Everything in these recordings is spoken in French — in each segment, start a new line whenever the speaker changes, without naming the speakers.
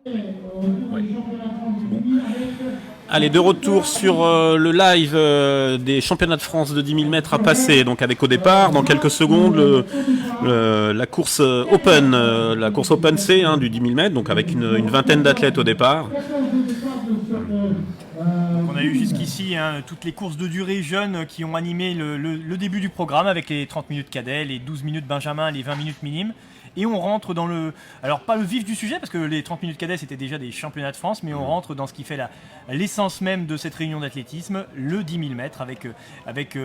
Ouais. Bon. Allez, de retour sur le live des championnats de France de 10 000 mètres à passer. Donc avec au départ, dans quelques secondes, la course Open, la course Open C du 10 000 mètres, donc avec une vingtaine d'athlètes au départ.
Donc on a eu jusqu'ici toutes les courses de durée jeunes qui ont animé le début du programme avec les 30 minutes cadets, les 12 minutes benjamin, les 20 minutes minimes. Et on rentre dans alors pas le vif du sujet parce que les 30 minutes cadets c'était déjà des championnats de France, mais on rentre dans ce qui fait l'essence même de cette réunion d'athlétisme, le 10 000 mètres avec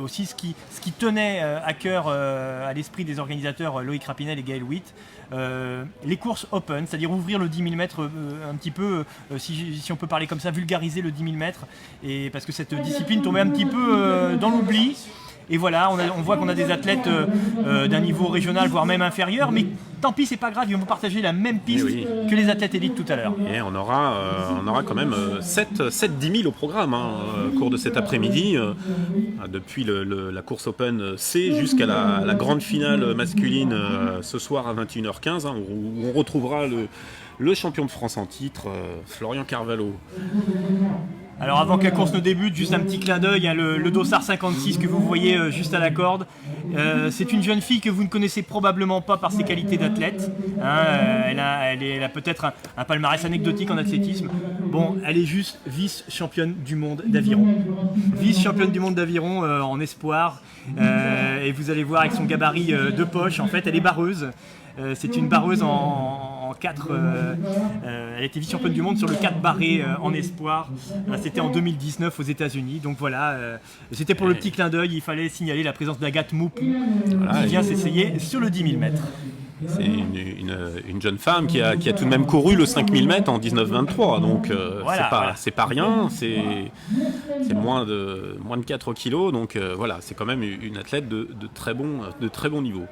aussi ce qui tenait à cœur à l'esprit des organisateurs Loïc Rapinel et Gaël Witt, les courses open, c'est-à-dire ouvrir le 10 000 mètres un petit peu, si on peut parler comme ça, vulgariser le 10 000 mètres, et parce que cette discipline tombait un petit peu dans l'oubli. Et voilà, on voit qu'on a des athlètes d'un niveau régional, voire même inférieur, mais tant pis, c'est pas grave, ils vont partager la même piste que les athlètes élites tout à l'heure.
Et on aura quand même 7-10 000 au programme au cours de cet après-midi, depuis la course Open C jusqu'à la grande finale masculine ce soir à 21h15, où on retrouvera le champion de France en titre, Florian Carvalho.
Alors avant que la course ne débute, juste un petit clin d'œil, le Dossard 56 que vous voyez juste à la corde. C'est une jeune fille que vous ne connaissez probablement pas par ses qualités d'athlète. Elle a peut-être un palmarès anecdotique en athlétisme. Bon, elle est juste vice-championne du monde d'aviron. Vice-championne du monde d'aviron en espoir. Et vous allez voir avec son gabarit de poche, en fait, elle est barreuse. C'est une barreuse en 4. Elle était vice-championne du monde sur le 4 barré en espoir. C'était en 2019 aux États-Unis. Donc voilà, c'était pour le petit clin d'œil. Il fallait signaler la présence d'Agathe Maupou qui vient s'essayer sur le 10 000 mètres.
C'est une jeune femme qui a tout de même couru le 5000 mètres en 19-23, donc c'est pas rien, c'est moins de 4 kilos, donc voilà, c'est quand même une athlète de très bon niveau.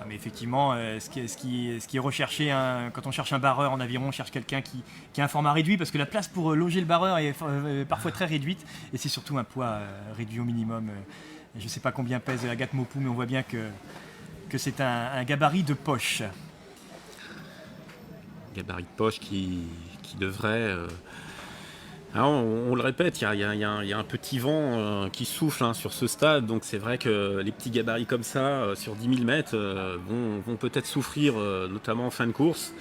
Mais effectivement, ce qui est recherché, quand on cherche un barreur en aviron, on cherche quelqu'un qui a un format réduit, parce que la place pour loger le barreur est parfois très réduite, et c'est surtout un poids réduit au minimum. Je ne sais pas combien pèse Agathe Maupou, mais on voit bien que c'est un gabarit de poche.
Gabarit de poche qui devrait... on le répète, il y a un petit vent qui souffle sur ce stade, donc c'est vrai que les petits gabarits comme ça, sur 10 000 mètres, vont peut-être souffrir, notamment en fin de course.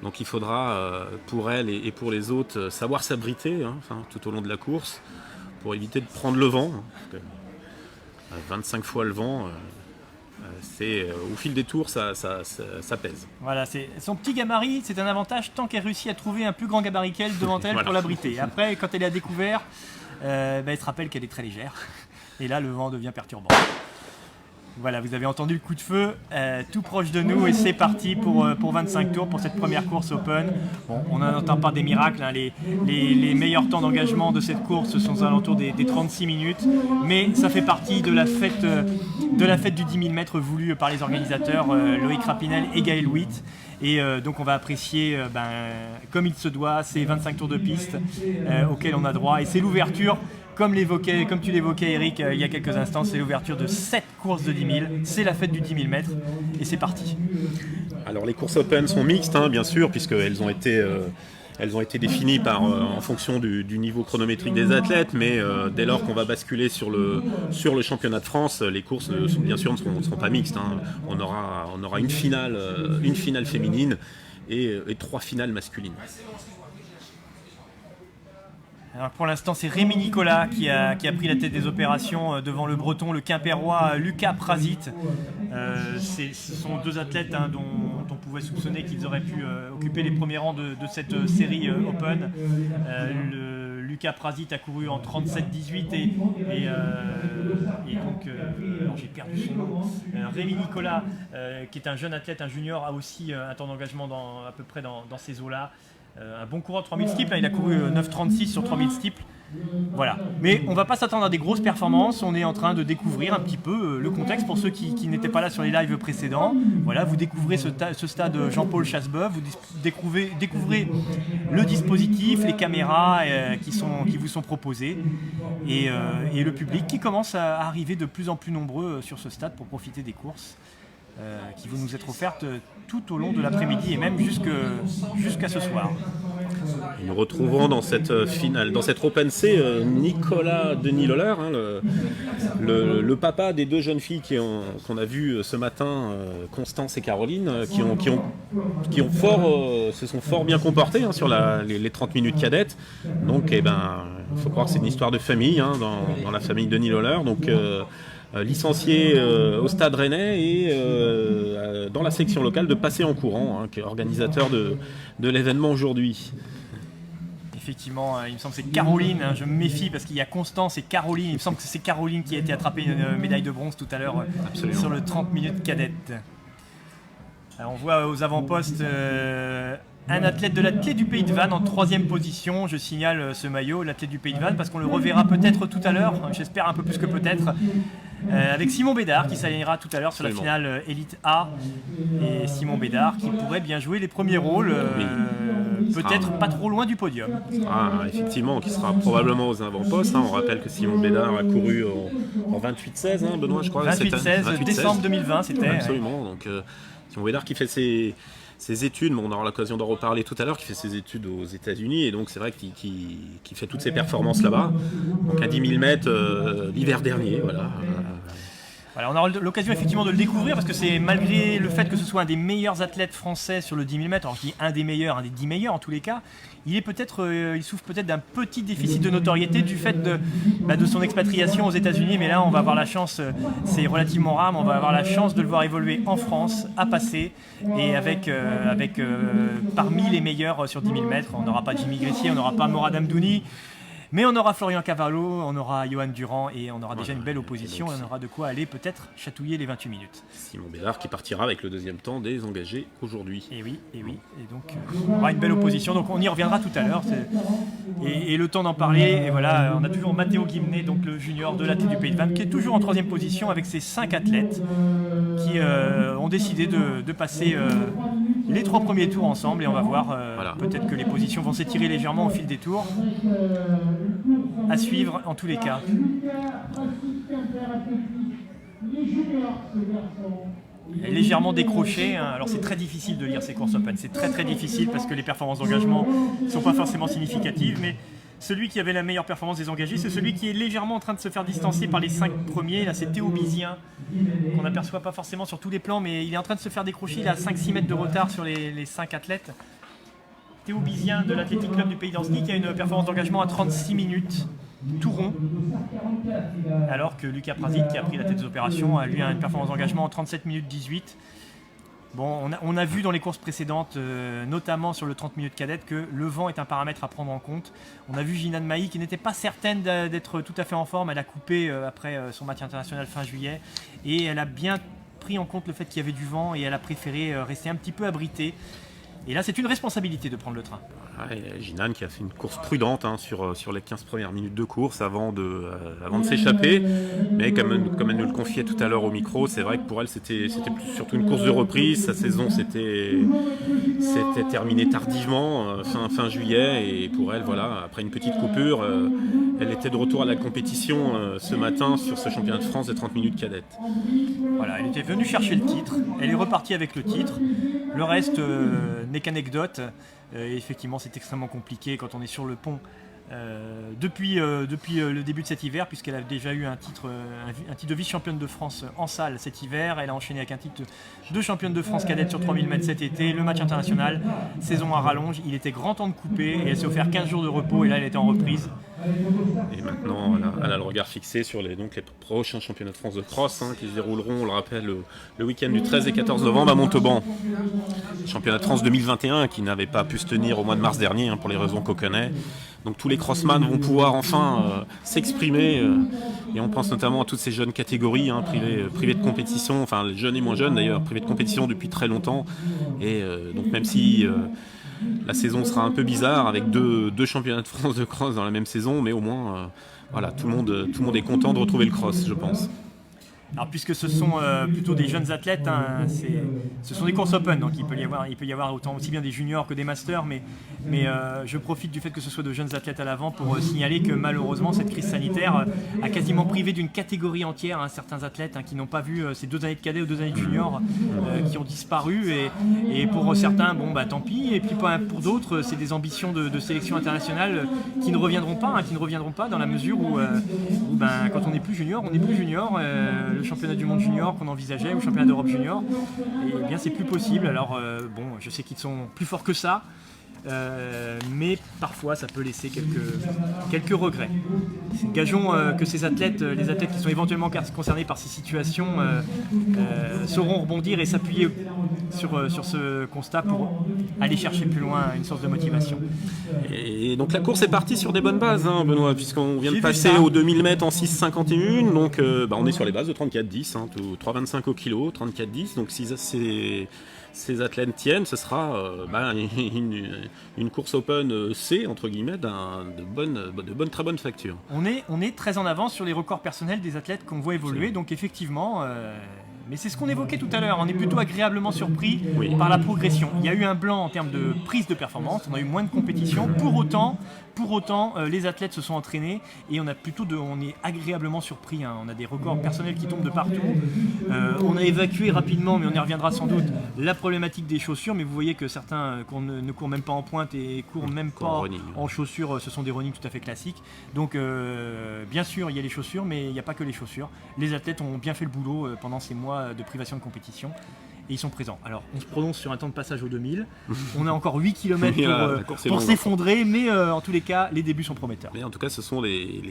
Donc il faudra, pour elle et pour les autres, savoir s'abriter tout au long de la course, pour éviter de prendre le vent. Parce que, 25 fois le vent... au fil des tours, ça pèse.
Voilà, son petit gabarit, c'est un avantage tant qu'elle réussit à trouver un plus grand gabarit qu'elle devant elle pour l'abriter. Après, quand elle est à découvert, elle se rappelle qu'elle est très légère. Et là, le vent devient perturbant. Voilà, vous avez entendu le coup de feu tout proche de nous et c'est parti pour 25 tours pour cette première course Open. Bon, on n'entend pas des miracles, les meilleurs temps d'engagement de cette course sont aux alentours des 36 minutes, mais ça fait partie de la fête du 10 000 mètres voulue par les organisateurs Loïc Rapinel et Gaël Witt. Et donc on va apprécier comme il se doit ces 25 tours de piste auxquels on a droit, et c'est l'ouverture. Comme tu l'évoquais Eric il y a quelques instants, c'est l'ouverture de 7 courses de 10 000, c'est la fête du 10 000 mètres et c'est parti.
Alors les courses Open sont mixtes bien sûr, puisqu'elles ont été définies en fonction du niveau chronométrique des athlètes, mais dès lors qu'on va basculer sur le championnat de France, les courses bien sûr ne seront pas mixtes. On aura une finale féminine et 3 finales masculines.
Alors pour l'instant, c'est Rémi Nicolas qui a pris la tête des opérations devant le Breton, le Quimpérois Lucas Prasit. Ce sont deux athlètes dont on pouvait soupçonner qu'ils auraient pu occuper les premiers rangs de cette série Open. Lucas Prasit a couru en 37-18 et donc alors j'ai perdu son nom. Rémi Nicolas, qui est un jeune athlète, un junior, a aussi un temps d'engagement à peu près dans ces eaux-là. Un bon coureur de 3000 steeples, il a couru 9,36 sur 3000 steeples. Voilà. Mais on ne va pas s'attendre à des grosses performances, on est en train de découvrir un petit peu le contexte pour ceux qui n'étaient pas là sur les lives précédents. Voilà, vous découvrez ce stade Jean-Paul Chassebeuf, vous découvrez le dispositif, les caméras qui vous sont proposées et le public qui commence à arriver de plus en plus nombreux sur ce stade pour profiter des courses. qui vont nous être offertes tout au long de l'après-midi et même jusqu'à ce soir.
Et nous retrouvons dans cette finale, dans cette Open C, Nicolas Denis Loller, le papa des 2 jeunes filles qu'on a vues ce matin, Constance et Caroline, qui se sont fort bien comportées sur les 30 minutes cadettes. Donc il faut croire que c'est une histoire de famille dans la famille Denis Loller. Donc licencié au Stade Rennais et dans la section locale de Passé en Courant, qui est organisateur de l'événement aujourd'hui.
Effectivement, il me semble que c'est Caroline, je me méfie parce qu'il y a Constance et Caroline, il me semble que c'est Caroline qui a été attrapée une médaille de bronze tout à l'heure sur le 30 minutes cadette. Alors on voit aux avant-postes un athlète de l'athlète du Pays de Vannes en 3e position. Je signale ce maillot, l'athlète du Pays de Vannes, parce qu'on le reverra peut-être tout à l'heure, j'espère un peu plus que peut-être, avec Simon Bédard qui s'alignera tout à l'heure sur la finale Elite A. Et Simon Bédard qui pourrait bien jouer les premiers rôles, peut-être pas trop loin du podium.
Effectivement, qui sera probablement aux avant-postes. On rappelle que Simon Bédard a couru en 28-16, Benoît, je crois.
28-16, décembre 2020, c'était.
Absolument, donc Simon Bédard qui fait ses études, on aura l'occasion d'en reparler tout à l'heure, qui fait ses études aux États-Unis et donc c'est vrai qu'il fait toutes ses performances là-bas. Donc à 10 000 mètres l'hiver dernier, voilà.
Voilà, on aura l'occasion effectivement de le découvrir parce que c'est malgré le fait que ce soit un des meilleurs athlètes français sur le 10 000 mètres, alors je dis un des meilleurs, un des 10 meilleurs en tous les cas, il souffre peut-être d'un petit déficit de notoriété du fait de son expatriation aux États-Unis, mais là on va avoir la chance, c'est relativement rare, mais on va avoir la chance de le voir évoluer en France, à Passé, et avec parmi les meilleurs sur 10 000 mètres. On n'aura pas Jimmy Gressier, on n'aura pas Morad Amdouni, mais on aura Florian Cavallo, on aura Johan Durand et on aura déjà une belle opposition et on aura de quoi aller peut-être chatouiller les 28 minutes.
Simon Bédard qui partira avec le 2e temps des engagés aujourd'hui.
Et oui. Et donc on aura une belle opposition, donc on y reviendra tout à l'heure. Et le temps d'en parler, et voilà, on a toujours Matteo Guimné, donc le junior de l'athlète du Pays de Vannes, qui est toujours en 3e position avec ses 5 athlètes qui ont décidé de passer les 3 premiers tours ensemble et on va voir, peut-être que les positions vont s'étirer légèrement au fil des tours. À suivre en tous les cas. Elle est légèrement décroché, alors c'est très difficile de lire ces courses open, c'est très très difficile parce que les performances d'engagement ne sont pas forcément significatives, mais celui qui avait la meilleure performance des engagés, c'est celui qui est légèrement en train de se faire distancer par les 5 premiers. Là, c'est Théo Bizien, qu'on n'aperçoit pas forcément sur tous les plans, mais il est en train de se faire décrocher, il a 5-6 mètres de retard sur les 5 athlètes. Théo Bizien de l'Athletic Club du Pays d'Ancenis qui a une performance d'engagement à 36 minutes, tout rond, alors que Lucas Prasit qui a pris la tête des opérations a lui une performance d'engagement en 37 minutes 18. Bon, on a vu dans les courses précédentes, notamment sur le 30 minutes cadette, que le vent est un paramètre à prendre en compte. On a vu Jinan Mahi qui n'était pas certaine d'être tout à fait en forme, elle a coupé après son match international fin juillet et elle a bien pris en compte le fait qu'il y avait du vent et elle a préféré rester un petit peu abritée. Et là, c'est une responsabilité de prendre le train.
Jinan qui a fait une course prudente sur les 15 premières minutes de course avant de s'échapper. Mais comme elle nous le confiait tout à l'heure au micro, c'est vrai que pour elle, c'était surtout une course de reprise. Sa saison s'était terminée tardivement, fin juillet. Et pour elle, voilà, après une petite coupure, elle était de retour à la compétition ce matin sur ce championnat de France des 30 minutes cadettes.
Voilà, elle était venue chercher le titre. Elle est repartie avec le titre. Le reste n'est qu'anecdote. Effectivement, c'est extrêmement compliqué quand on est sur le pont depuis le début de cet hiver, puisqu'elle a déjà eu un titre de vice-championne de France en salle cet hiver. Elle a enchaîné avec un titre de championne de France cadette sur 3000 mètres cet été, le match international, saison à rallonge. Il était grand temps de couper et elle s'est offert 15 jours de repos et là elle était en reprise.
Et maintenant, elle a le regard fixé sur les prochains championnats de France de cross qui se dérouleront, on le rappelle, le week-end du 13 et 14 novembre à Montauban. Championnat de France 2021 qui n'avait pas pu se tenir au mois de mars dernier pour les raisons qu'on connaît. Donc tous les crossman vont pouvoir enfin s'exprimer et on pense notamment à toutes ces jeunes catégories privées de compétition, enfin les jeunes et moins jeunes d'ailleurs, privées de compétition depuis très longtemps. Et donc même si la saison sera un peu bizarre avec deux championnats de France de cross dans la même saison, mais au moins tout le monde est content de retrouver le cross, je pense.
Alors puisque ce sont plutôt des jeunes athlètes, hein, ce sont des courses open, donc il peut y avoir autant aussi bien des juniors que des masters, mais je profite du fait que ce soit de jeunes athlètes à l'avant pour signaler que malheureusement cette crise sanitaire a quasiment privé d'une catégorie entière certains athlètes qui n'ont pas vu ces 2 années de cadet ou 2 années de junior qui ont disparu, et pour certains, bon bah tant pis, et puis pour d'autres c'est des ambitions de sélection internationale qui ne reviendront pas dans la mesure où quand on n'est plus junior, le championnat du monde junior qu'on envisageait, ou le championnat d'Europe junior, et bien c'est plus possible. Alors je sais qu'ils sont plus forts que ça, mais parfois ça peut laisser quelques regrets. Gageons que les athlètes qui sont éventuellement concernés par ces situations sauront rebondir et s'appuyer sur ce constat pour aller chercher plus loin une source de motivation.
Et donc la course est partie sur des bonnes bases, Benoît, puisqu'on vient de passer aux 2000 mètres en 6,51, donc on est sur les bases de 34,10, 3,25 au kilo, 34,10, donc si ces athlètes tiennent, ce sera une course open C, entre guillemets, de très bonne facture.
On est très en avance sur les records personnels des athlètes qu'on voit évoluer, donc effectivement, mais c'est ce qu'on évoquait tout à l'heure, on est plutôt agréablement surpris par la progression. Il y a eu un blanc en termes de prise de performance, on a eu moins de compétition, pour autant les athlètes se sont entraînés et on est agréablement surpris, on a des records personnels qui tombent de partout. On a évacué rapidement, mais on y reviendra sans doute, la problématique des chaussures, mais vous voyez que certains ne courent même pas en pointe et courent même pas en chaussures, ce sont des running tout à fait classiques. Donc bien sûr il y a les chaussures, mais il n'y a pas que les chaussures. Les athlètes ont bien fait le boulot pendant ces mois de privation de compétition. Et ils sont présents. Alors, on se prononce sur un temps de passage aux 2000. On a encore 8 km pour s'effondrer, mais en tous les cas, les débuts sont prometteurs.
Mais en tout cas, ce sont les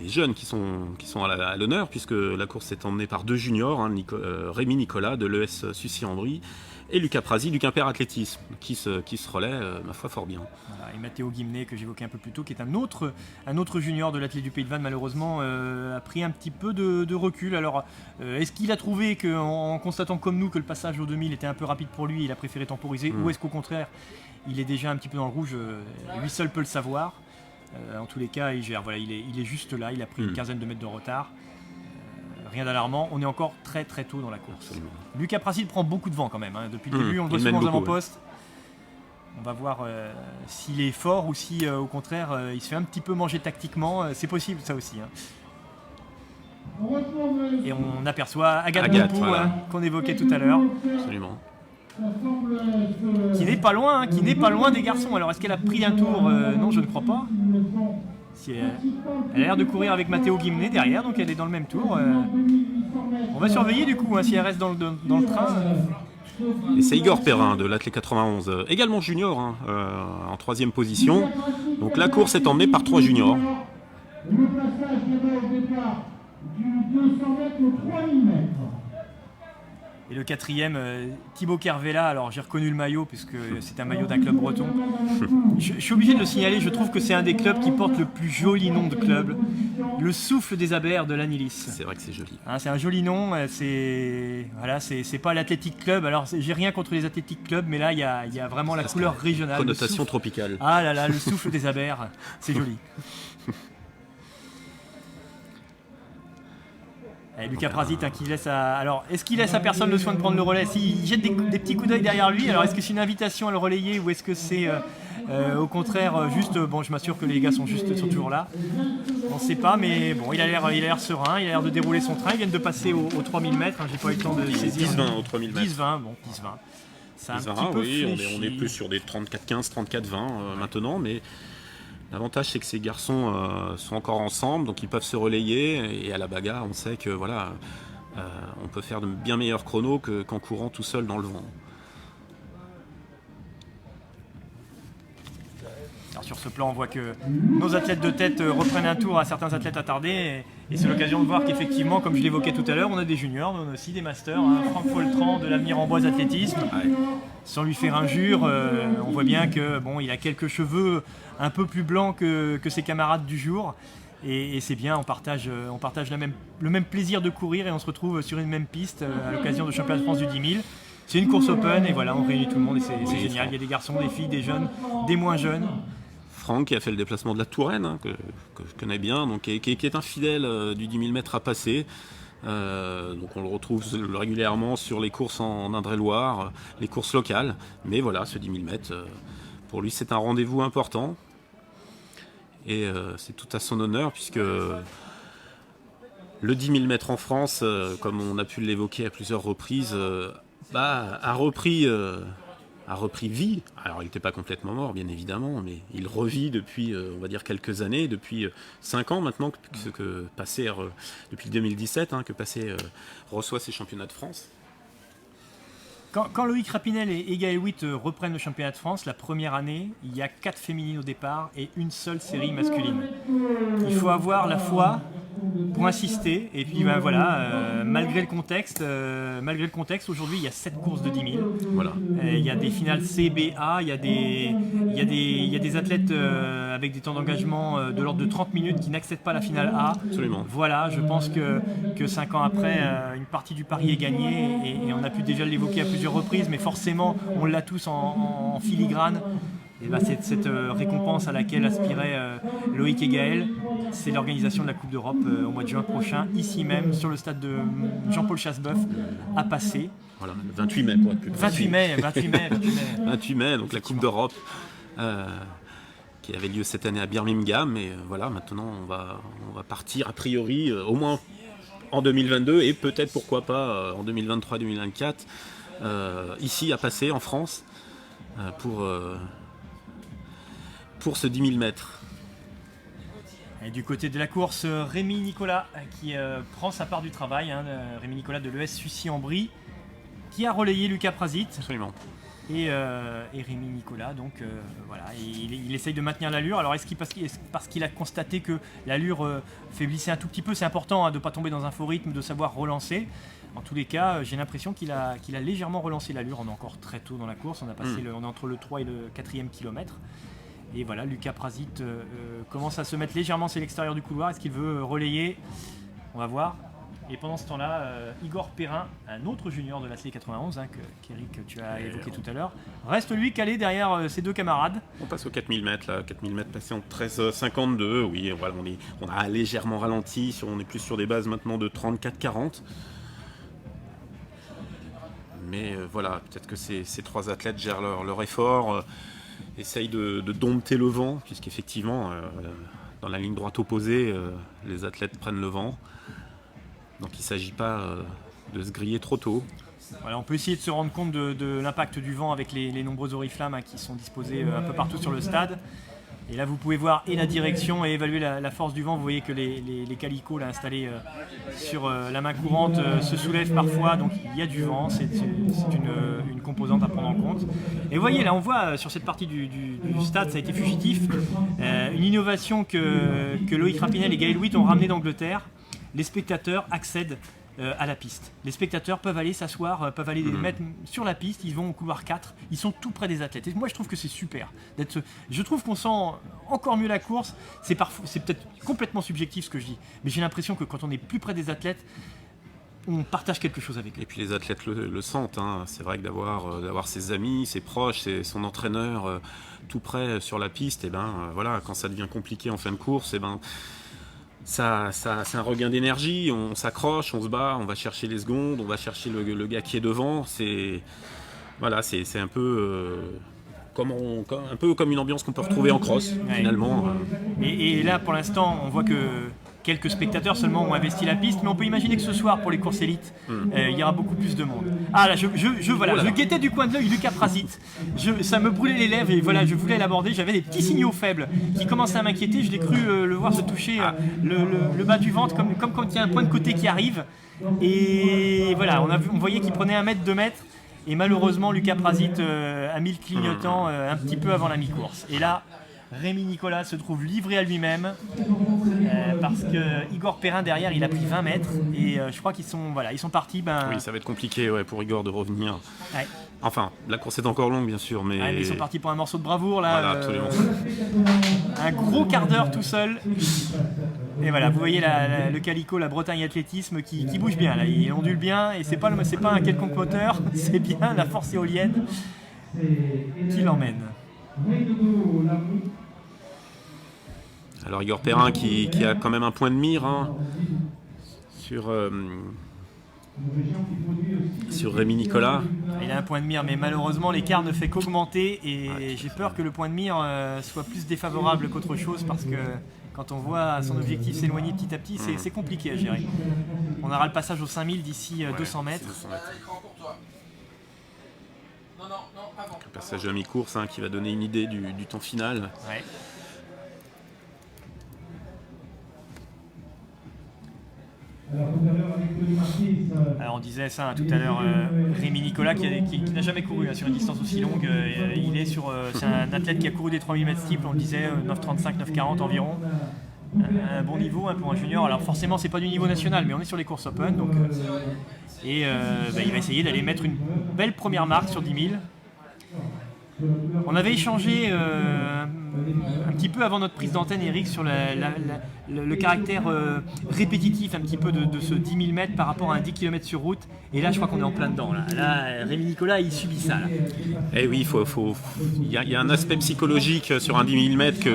jeunes qui sont à l'honneur, puisque la course est emmenée par 2 juniors, Rémi Nicolas de l'ES Sucy-en-Brie et Lucas Prasi du Quimper Athlétisme, qui se relaie, ma foi, fort bien.
Voilà, et Matteo Guimnet, que j'évoquais un peu plus tôt, qui est un autre junior de l'Athlète du Pays de Vannes, malheureusement, a pris un petit peu de recul. Alors, est-ce qu'il a trouvé qu'en constatant comme nous que le passage aux 2000 était un peu rapide pour lui, il a préféré temporiser, ou est-ce qu'au contraire, il est déjà un petit peu dans le rouge, lui seul peut le savoir. En tous les cas, il gère. Voilà, il est juste là, il a pris une quinzaine de mètres de retard. Rien d'alarmant, on est encore très très tôt dans la course. Absolument. Lucas Prasi prend beaucoup de vent quand même, depuis le début, on le voit souvent aux avant-postes. On va voir s'il est fort ou si au contraire il se fait un petit peu manger tactiquement, c'est possible ça aussi. Et on aperçoit Agathe Poupou, qu'on évoquait tout à l'heure.
Absolument.
Qui n'est pas loin des garçons. Alors est-ce qu'elle a pris un tour Non, je ne crois pas. Elle a l'air de courir avec Matteo Guimnet derrière, donc elle est dans le même tour. On va surveiller du coup si elle reste dans le train.
Et c'est Igor Perrin de l'Athlé 91, également junior, en 3e position. Donc la course est emmenée par 3 juniors.
Le passage au départ du 200 mètres au 3000 mètres.
Et le 4e, Thibaut Kervella. Alors j'ai reconnu le maillot puisque c'est un maillot d'un club breton. Je suis obligé de le signaler, je trouve que c'est un des clubs qui porte le plus joli nom de club. Le Souffle des Abers de l'Anilis.
C'est vrai que c'est joli.
C'est un joli nom, c'est pas l'Athletic Club. Alors j'ai rien contre les Athletic Clubs, mais là il y a vraiment la couleur régionale.
Connotation tropicale.
Ah là là, le Souffle des Abers, c'est joli. Et Lucas Prasi qui laisse Alors, est-ce qu'il laisse à personne le soin de prendre le relais? S'il jette des petits coups d'œil derrière lui, alors est-ce que c'est une invitation à le relayer ou est-ce que c'est au contraire juste... je m'assure que les gars sont toujours là. On ne sait pas, mais bon, il a l'air serein, il a l'air de dérouler son train. Ils viennent de passer aux 3000 mètres, j'ai pas eu le temps de saisir.
10-20 aux 3000 mètres.
10-20, bon, 10-20. C'est un petit peu
oui, on est plus sur des 34-15, 34-20 maintenant, mais... L'avantage, c'est que ces garçons sont encore ensemble, donc ils peuvent se relayer. Et à la bagarre, on sait que on peut faire de bien meilleurs chronos qu'en courant tout seul dans le vent.
Alors sur ce plan, on voit que nos athlètes de tête reprennent un tour à certains athlètes attardés. Et c'est l'occasion de voir qu'effectivement, comme je l'évoquais tout à l'heure, on a des juniors, on a aussi des masters. Franck Foltran de l'Avenir Amboise Athlétisme. Ouais. Sans lui faire injure, on voit bien que il a quelques cheveux un peu plus blancs que ses camarades du jour. Et c'est bien, on partage le même plaisir de courir et on se retrouve sur une même piste à l'occasion du championnat de France du 10 000. C'est une course open et voilà, on réunit tout le monde et c'est génial. Il y a des garçons, des filles, des jeunes, des moins jeunes.
Franck qui a fait le déplacement de la Touraine, que je connais bien, donc qui est un fidèle du 10 000 mètres à passer. Donc on le retrouve régulièrement sur les courses en Indre-et-Loire, les courses locales. Mais voilà, ce 10 000 mètres, pour lui c'est un rendez-vous important. Et c'est tout à son honneur puisque le 10 000 mètres en France, comme on a pu l'évoquer à plusieurs reprises, a repris vie. Alors il n'était pas complètement mort bien évidemment, mais il revit depuis on va dire quelques années, depuis 5 ans maintenant que Passé, depuis 2017 que Passé reçoit ses championnats de France.
Quand Loïc Rapinel et Gaël Witt reprennent le championnat de France, la première année, il y a 4 féminines au départ et une seule série masculine. Il faut avoir la foi pour insister, et puis malgré le contexte, aujourd'hui il y a 7 courses de 10 000.
Voilà.
Il y a des finales C, B, A, il y a des athlètes avec des temps d'engagement de l'ordre de 30 minutes qui n'accèdent pas à la finale A.
Absolument.
Voilà, je pense que 5 ans après, une partie du pari est gagnée, et on a pu déjà l'évoquer à plusieurs reprises, mais forcément on l'a tous en filigrane. Et cette récompense à laquelle aspiraient Loïc et Gaël, c'est l'organisation de la Coupe d'Europe au mois de juin prochain, ici même, sur le stade de Jean-Paul Chassebeuf, à Passé.
Voilà, le 28 mai pour être plus précis. 28 mai, donc la Coupe d'Europe qui avait lieu cette année à Birmingham. Et voilà, maintenant on va partir a priori au moins en 2022 et peut-être pourquoi pas en 2023-2024 ici à Passé en France pour ce 10 000 mètres.
Et du côté de la course, Rémi Nicolas qui prend sa part du travail, Rémi Nicolas de l'ES Sucy-en-Brie, qui a relayé Lucas Prasit.
Absolument.
Et Rémi Nicolas, donc voilà, il essaye de maintenir l'allure. Alors est-ce parce qu'il a constaté que l'allure faiblissait un tout petit peu, c'est important de ne pas tomber dans un faux rythme, de savoir relancer. En tous les cas, j'ai l'impression qu'il a légèrement relancé l'allure. On est encore très tôt dans la course, on est entre le 3 et le 4e kilomètre. Et voilà, Lucas Prasit commence à se mettre légèrement sur l'extérieur du couloir. Est-ce qu'il veut relayer? On va voir. Et pendant ce temps-là, Igor Perrin, un autre junior de la C91, qu'Eric tu as évoqué tout à l'heure, reste lui calé derrière ses deux camarades.
On passe aux 4000 mètres, là. 4000 mètres passés en 13,52. Oui, voilà, on a légèrement ralenti. On est plus sur des bases maintenant de 34-40. Mais voilà, peut-être que ces 3 athlètes gèrent leur effort, essayent de dompter le vent, puisqu'effectivement, dans la ligne droite opposée, les athlètes prennent le vent. Donc il ne s'agit pas de se griller trop tôt.
Voilà, on peut essayer de se rendre compte de l'impact du vent avec les nombreux oriflammes qui sont disposés un peu partout sur le stade. Et là, vous pouvez voir et la direction et évaluer la force du vent. Vous voyez que les calicots là, installés sur la main courante se soulèvent parfois. Donc il y a du vent, c'est une composante à prendre en compte. Et vous voyez, là, on voit sur cette partie du stade, ça a été fugitif. Une innovation que Loïc Rapinel et Gaël Witt ont ramené d'Angleterre. Les spectateurs accèdent à la piste. Les spectateurs peuvent aller s'asseoir, peuvent aller les mettre sur la piste, ils vont au couloir 4, ils sont tout près des athlètes. Et moi je trouve que c'est super. Je trouve qu'on sent encore mieux la course. C'est peut-être complètement subjectif ce que je dis, mais j'ai l'impression que quand on est plus près des athlètes, on partage quelque chose avec eux.
Et puis les athlètes le sentent. C'est vrai que d'avoir ses amis, ses proches, son entraîneur tout près sur la piste, et voilà, quand ça devient compliqué en fin de course, ça, c'est un regain d'énergie, on s'accroche, on se bat, on va chercher les secondes, on va chercher le gars qui est devant. C'est un peu comme une ambiance qu'on peut retrouver en cross, finalement.
Et là, pour l'instant, on voit que quelques spectateurs seulement ont investi la piste, mais on peut imaginer que ce soir, pour les courses élites, il y aura beaucoup plus de monde. Ah là, je guettais du coin de l'œil Lucas Prasit. Ça me brûlait les lèvres et voilà, je voulais l'aborder. J'avais des petits signaux faibles qui commençaient à m'inquiéter. Je l'ai cru le voir se toucher le bas du ventre, comme quand il y a un point de côté qui arrive. Et voilà, on voyait qu'il prenait 1 mètre, 2 mètres. Et malheureusement, Lucas Prasit a mis le clignotant un petit peu avant la mi-course. Et là, Rémi Nicolas se trouve livré à lui-même parce que Igor Perrin derrière il a pris 20 mètres et je crois qu'ils sont partis.
Oui, ça va être compliqué pour Igor de revenir.
Ouais.
Enfin, la course est encore longue bien sûr, mais
ils sont partis pour un morceau de bravoure là.
Voilà, absolument.
Un gros quart d'heure tout seul. Et voilà, vous voyez le calico, la Bretagne Athlétisme qui bouge bien là, il ondule bien et c'est pas un quelconque moteur, c'est bien la force éolienne qui l'emmène.
Alors Igor Perrin qui a quand même un point de mire sur Rémi Nicolas.
Il a un point de mire, mais malheureusement l'écart ne fait qu'augmenter et j'ai peur que le point de mire soit plus défavorable qu'autre chose parce que quand on voit son objectif s'éloigner petit à petit, c'est compliqué à gérer. On aura le passage aux 5000 d'ici 200 mètres.
Un passage à mi-course qui va donner une idée du temps final.
Ouais. Alors on disait ça tout à l'heure, Rémi Nicolas qui n'a jamais couru sur une distance aussi longue, c'est un athlète qui a couru des 3000 mètres steeple, on le disait 9,35, 9,40 environ. Un bon niveau pour un junior, alors forcément c'est pas du niveau national mais on est sur les courses open donc, il va essayer d'aller mettre une belle première marque sur 10 000. On avait échangé un petit peu avant notre prise d'antenne, Eric, sur le caractère répétitif un petit peu de ce 10 000 mètres par rapport à un 10 km sur route. Et là, je crois qu'on est en plein dedans. Là Rémi Nicolas, il subit ça. Là.
Eh oui, il y a un aspect psychologique sur un 10 000 mètres qu'on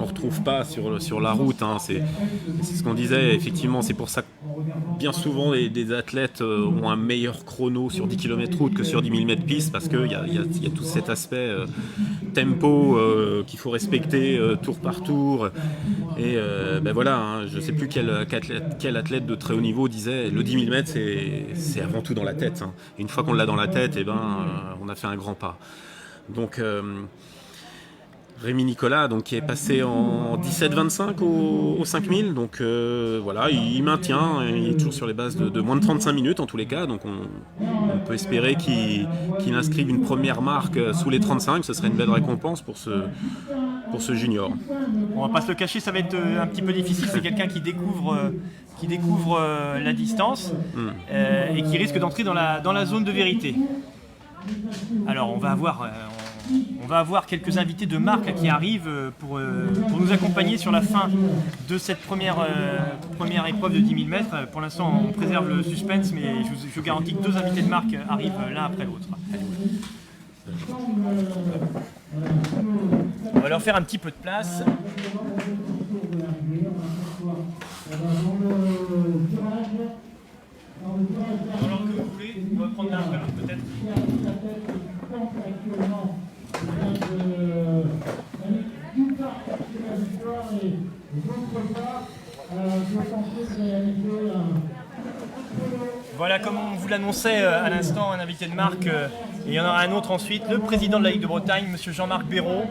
ne retrouve pas sur la route. C'est ce qu'on disait, effectivement. C'est pour ça que bien souvent, des athlètes ont un meilleur chrono sur 10 km route que sur 10 000 mètres piste parce qu'il y a tout cet aspect tempo qu'il faut respecter tour par tour. Et je ne sais plus quel athlète de très haut niveau disait le 10 000 mètres, c'est avant tout dans la tête. Une fois qu'on l'a dans la tête, on a fait un grand pas. Donc Rémi Nicolas qui est passé en 17,25 au 5000, donc il maintient, il est toujours sur les bases de moins de 35 minutes en tous les cas, donc on peut espérer qu'il inscrive une première marque sous les 35, ce serait une belle récompense pour ce junior.
On va pas se le cacher, ça va être un petit peu difficile, c'est quelqu'un qui découvre la distance et qui risque d'entrer dans la zone de vérité. Alors on va avoir quelques invités de marque qui arrivent pour nous accompagner sur la fin de cette première épreuve de 10 000 mètres. Pour l'instant, on préserve le suspense, mais je vous garantis que 2 invités de marque arrivent l'un après l'autre. On va leur faire un petit peu de place. Alors que vous voulez, on va prendre l'un après l'autre peut-être. Voilà, comme on vous l'annonçait à l'instant, un invité de marque, et il y en aura un autre ensuite, le président de la Ligue de Bretagne, monsieur Jean-Marc Béraud.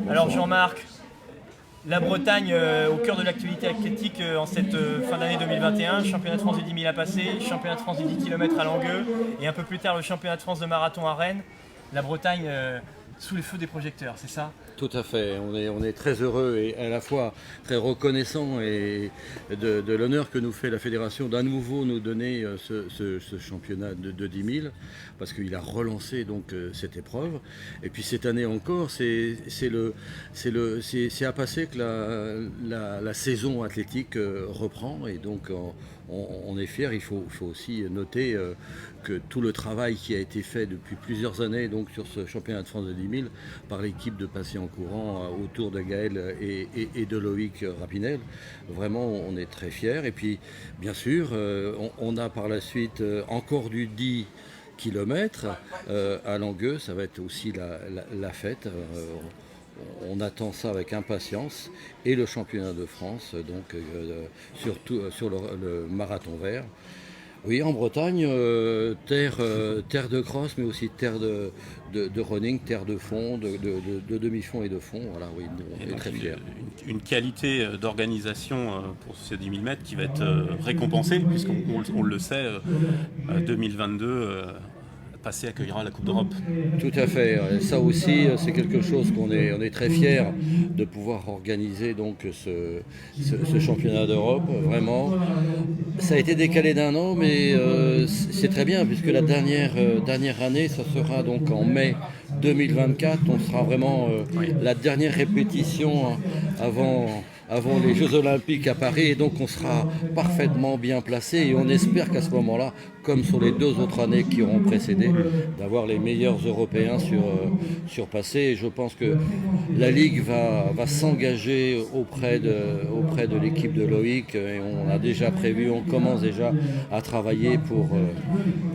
Alors Jean-Marc, la Bretagne au cœur de l'actualité athlétique en cette fin d'année 2021, championnat de France des 10 000 à passer, championnat de France des 10 km à Langueux, et un peu plus tard le championnat de France de marathon à Rennes. La Bretagne sous les feux des projecteurs, c'est ça ?
Tout à fait, on est très heureux et à la fois très reconnaissant et de l'honneur que nous fait la fédération d'à nouveau nous donner ce championnat de 10 000 parce qu'il a relancé donc cette épreuve. Et puis cette année encore, c'est à passer que la saison athlétique reprend et donc on est fiers. Il faut aussi noter que tout le travail qui a été fait depuis plusieurs années donc sur ce championnat de France de 10 000 par l'équipe de Patient Courant autour de Gaël et de Loïc Rapinel, vraiment on est très fiers. Et puis bien sûr on a par la suite encore du 10 km à Langueux, ça va être aussi la fête. On attend ça avec impatience et le championnat de France donc surtout sur le marathon vert. Oui, en Bretagne, terre de cross, mais aussi terre de running, terre de fond, de demi-fond et de fond. Voilà, oui, on est très fiers.
Une qualité d'organisation pour ces 10 000 mètres qui va être récompensée, puisqu'on le sait, 2022... Passé accueillera la Coupe d'Europe.
Tout à fait. Ça aussi, c'est quelque chose on est très fiers de pouvoir organiser donc ce championnat d'Europe. Vraiment, ça a été décalé d'un an, mais c'est très bien puisque la dernière année, ça sera donc en mai 2024. On sera vraiment la dernière répétition avant les Jeux Olympiques à Paris et donc on sera parfaitement bien placé et on espère qu'à ce moment-là, comme sur les 2 autres années qui auront précédé, d'avoir les meilleurs Européens surpassés. Et je pense que la Ligue va s'engager auprès de l'équipe de Loïc, et on a déjà prévu, on commence déjà à travailler pour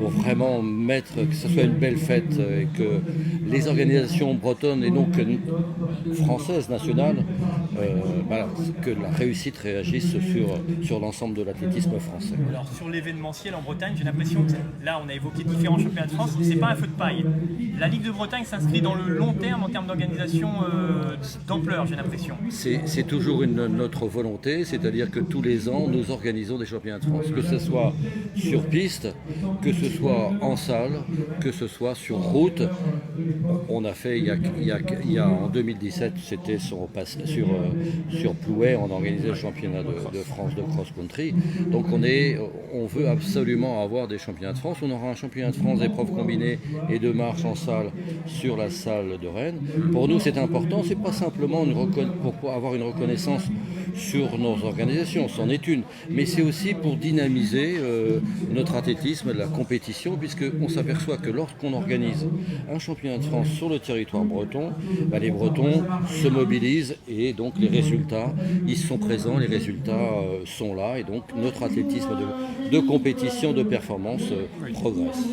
vraiment mettre, que ce soit une belle fête, et que les organisations bretonnes et donc françaises, nationales, que la réussite réagisse sur l'ensemble de l'athlétisme français.
Alors sur l'événementiel en Bretagne, j'ai l'impression que là on a évoqué différents championnats de France, c'est pas un feu de paille. La Ligue de Bretagne s'inscrit dans le long terme en termes d'organisation d'ampleur, j'ai l'impression.
C'est toujours notre volonté, c'est-à-dire que tous les ans nous organisons des championnats de France, que ce soit sur piste, que ce soit en salle, que ce soit sur route. On a fait il y a en 2017, c'était sur Plouay, on a organisé le championnat de France de cross-country. Donc on veut absolument avoir des championnats de France. On aura un championnat de France d'épreuves combinées et de marche en salle sur la salle de Rennes. Pour nous, c'est important. C'est pas simplement pour avoir une reconnaissance sur nos organisations, c'en est une, mais c'est aussi pour dynamiser notre athlétisme, la compétition, puisqu'on s'aperçoit que lorsqu'on organise un championnat de France sur le territoire breton, les Bretons se mobilisent et donc les résultats, ils sont présents, les résultats sont là, et donc notre athlétisme de compétition, de performance progresse.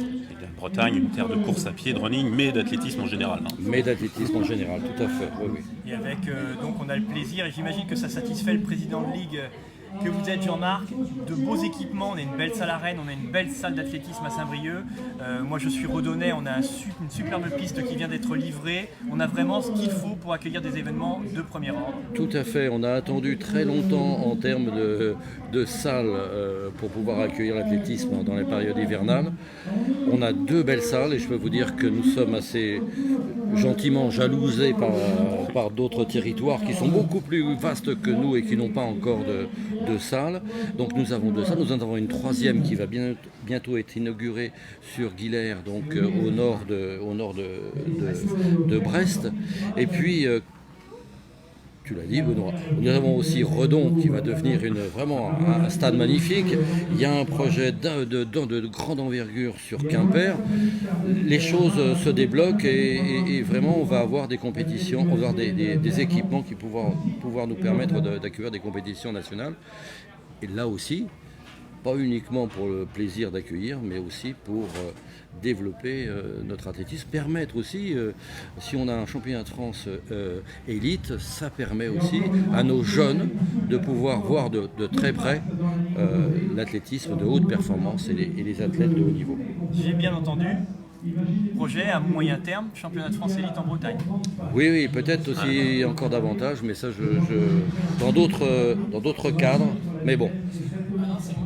La Bretagne, une terre de course à pied, de running, mais d'athlétisme en général.
Mais d'athlétisme en général, tout à fait, oui.
Et avec, donc on a le plaisir, et j'imagine que ça satisfait le président de Ligue que vous êtes, Jean-Marc, de beaux équipements. On a une belle salle à Rennes, on a une belle salle d'athlétisme à Saint-Brieuc. Moi je suis redonnais, on a une superbe piste qui vient d'être livrée. On a vraiment ce qu'il faut pour accueillir des événements de premier ordre.
Tout à fait, on a attendu très longtemps en termes de salles pour pouvoir accueillir l'athlétisme dans les périodes hivernales. On a 2 belles salles et je peux vous dire que nous sommes assez gentiment jalousés par d'autres territoires qui sont beaucoup plus vastes que nous et qui n'ont pas encore de salles. Donc nous avons 2 salles, nous en avons une 3e qui va bientôt être inaugurée sur Guilher, donc au nord de Brest. Et puis tu l'as dit, Benoît. Nous avons aussi Redon qui va devenir vraiment un stade magnifique. Il y a un projet de grande envergure sur Quimper. Les choses se débloquent et vraiment on va avoir des compétitions, on va avoir des équipements qui vont pouvoir nous permettre d'accueillir des compétitions nationales. Et là aussi, pas uniquement pour le plaisir d'accueillir, mais aussi pour développer notre athlétisme, permettre aussi, si on a un championnat de France élite, ça permet aussi à nos jeunes de pouvoir voir de très près l'athlétisme de haute performance et les athlètes de haut niveau.
J'ai bien entendu. Projet à moyen terme, championnat de France élite en Bretagne.
Oui, peut-être aussi encore davantage, mais ça, dans d'autres cadres. Mais bon,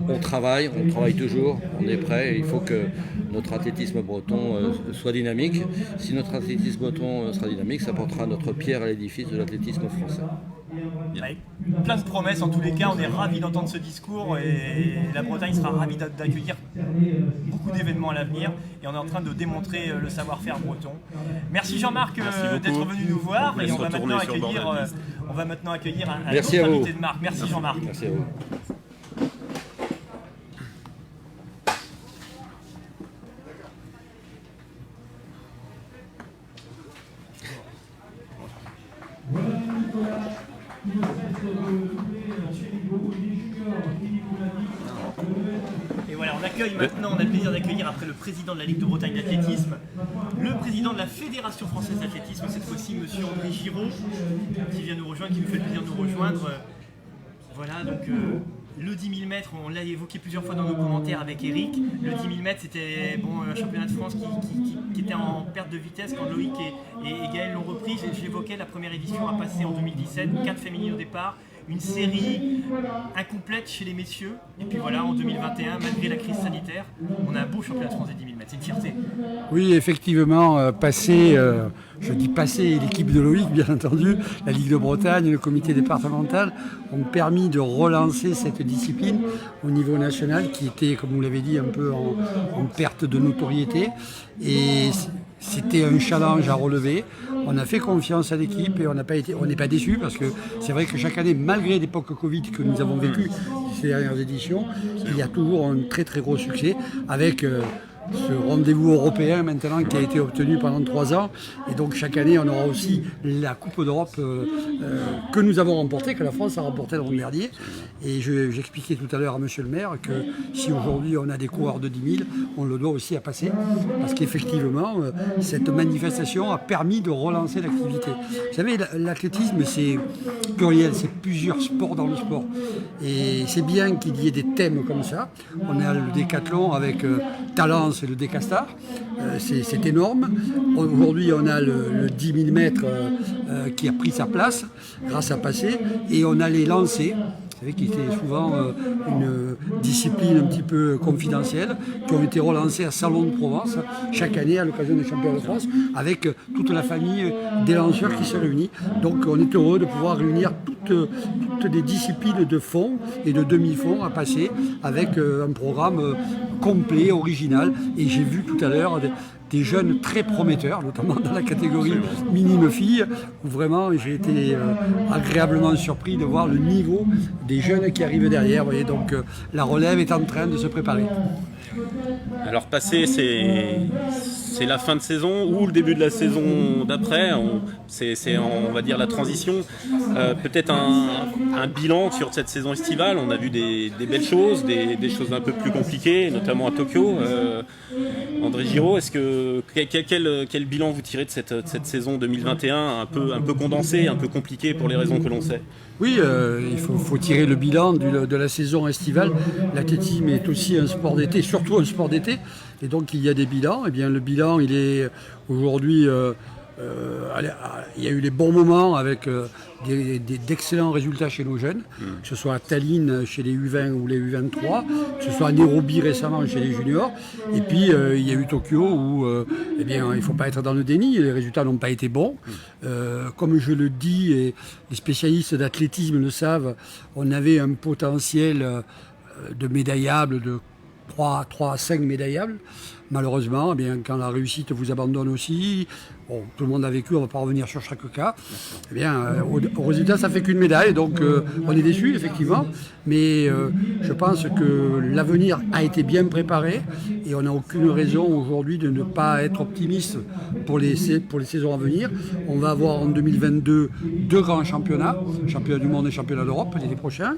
on travaille toujours, on est prêt. Il faut que notre athlétisme breton soit dynamique. Si notre athlétisme breton sera dynamique, ça portera notre pierre à l'édifice de l'athlétisme français.
Avec plein de promesses, en tous les cas, on est ravis d'entendre ce discours et la Bretagne sera ravie d'accueillir beaucoup d'événements à l'avenir et on est en train de démontrer le savoir-faire breton. Merci Jean-Marc d'être venu nous voir et on va maintenant accueillir un autre invité de marque. Merci Jean-Marc.
Merci à vous.
Et voilà, on accueille maintenant, on a le plaisir d'accueillir après le président de la Ligue de Bretagne d'athlétisme, le président de la Fédération française d'athlétisme, cette fois-ci monsieur André Giraud, qui vient nous rejoindre, qui nous fait le plaisir de nous rejoindre. Voilà, donc le 10 000 mètres, on l'a évoqué plusieurs fois dans nos commentaires avec Eric. Le 10 000 mètres, c'était un championnat de France qui était en perte de vitesse quand Loïc et Gaël l'ont repris. J'évoquais la première édition a passé en 2017, 4 féminines au départ, une série incomplète chez les messieurs. Et puis voilà, en 2021, malgré la crise sanitaire, on a un beau championnat de France des 10 000 mètres. C'est une fierté.
Oui, effectivement, je dis passer l'équipe de Loïc, bien entendu, la Ligue de Bretagne, le comité départemental ont permis de relancer cette discipline au niveau national qui était, comme vous l'avez dit, un peu en perte de notoriété. Et c'était un challenge à relever. On a fait confiance à l'équipe et on n'est pas déçus parce que c'est vrai que chaque année, malgré l'époque Covid que nous avons vécue ces dernières éditions, il y a toujours un très très gros succès avec ce rendez-vous européen maintenant qui a été obtenu pendant 3 ans. Et donc chaque année, on aura aussi la Coupe d'Europe que nous avons remportée, que la France a remportée l'an dernier. Et j'expliquais tout à l'heure à monsieur le maire que si aujourd'hui on a des coureurs de 10 000, on le doit aussi à passer. Parce qu'effectivement, cette manifestation a permis de relancer l'activité. Vous savez, l'athlétisme, c'est pluriel, c'est plusieurs sports dans le sport. Et c'est bien qu'il y ait des thèmes comme ça. On a le décathlon avec Talence et le décastar, c'est énorme. Aujourd'hui, on a le 10 000 mètres qui a pris sa place grâce à Passé, et on a les lancers. Vous savez, qui était souvent une discipline un petit peu confidentielle, qui ont été relancés à Salon de Provence chaque année à l'occasion des championnats de France, avec toute la famille des lanceurs qui se réunit. Donc on est heureux de pouvoir réunir toutes des disciplines de fond et de demi-fond à passer, avec un programme complet, original. Et j'ai vu tout à l'heure des jeunes très prometteurs, notamment dans la catégorie minime filles, où vraiment j'ai été agréablement surpris de voir le niveau des jeunes qui arrivent derrière. Vous voyez, donc la relève est en train de se préparer.
Alors Passé, c'est la fin de saison ou le début de la saison d'après, on va dire la transition. Peut-être un bilan sur cette saison estivale. On a vu des belles choses, des choses un peu plus compliquées, notamment à Tokyo. André Giraud, quel bilan vous tirez de cette saison 2021 un peu condensée, un peu compliquée pour les raisons que l'on sait?
Oui, il faut tirer le bilan de la saison estivale. L'athlétisme est aussi un sport d'été, surtout un sport d'été. Et donc il y a des bilans. Eh bien, le bilan, il est aujourd'hui... il y a eu des bons moments avec d'excellents résultats chez nos jeunes, que ce soit à Tallinn chez les U20 ou les U23, que ce soit à Nairobi récemment chez les juniors. Et puis il y a eu Tokyo où eh bien, il ne faut pas être dans le déni, les résultats n'ont pas été bons. Comme je le dis, et les spécialistes d'athlétisme le savent, on avait un potentiel de médaillables de 3 à 5 médaillables. Malheureusement, eh bien, quand la réussite vous abandonne aussi, bon, tout le monde a vécu, on ne va pas revenir sur chaque cas, eh bien, au résultat, ça ne fait qu'une médaille, donc on est déçus, effectivement, mais je pense que l'avenir a été bien préparé et on n'a aucune raison aujourd'hui de ne pas être optimiste pour les saisons à venir. On va avoir en 2022 2 grands championnats du monde et championnat d'Europe l'été prochain,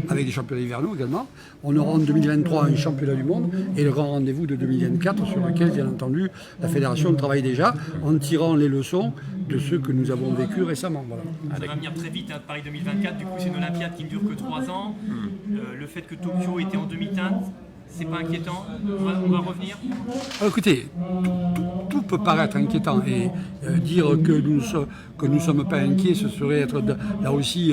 avec des championnats hivernaux également. On aura en 2023 un championnat du monde et le grand rendez-vous de 2024 sur lequel, bien entendu, la fédération travaille déjà en tirant les leçons de ceux que nous avons vécu récemment. Voilà.
Ça va venir très vite, Paris 2024, du coup c'est une Olympiade qui ne dure que 3 ans. Le fait que Tokyo était en demi-teinte, c'est pas inquiétant? On va revenir?
Alors, écoutez, tout peut paraître inquiétant et dire que nous ne sommes pas inquiets, ce serait être là aussi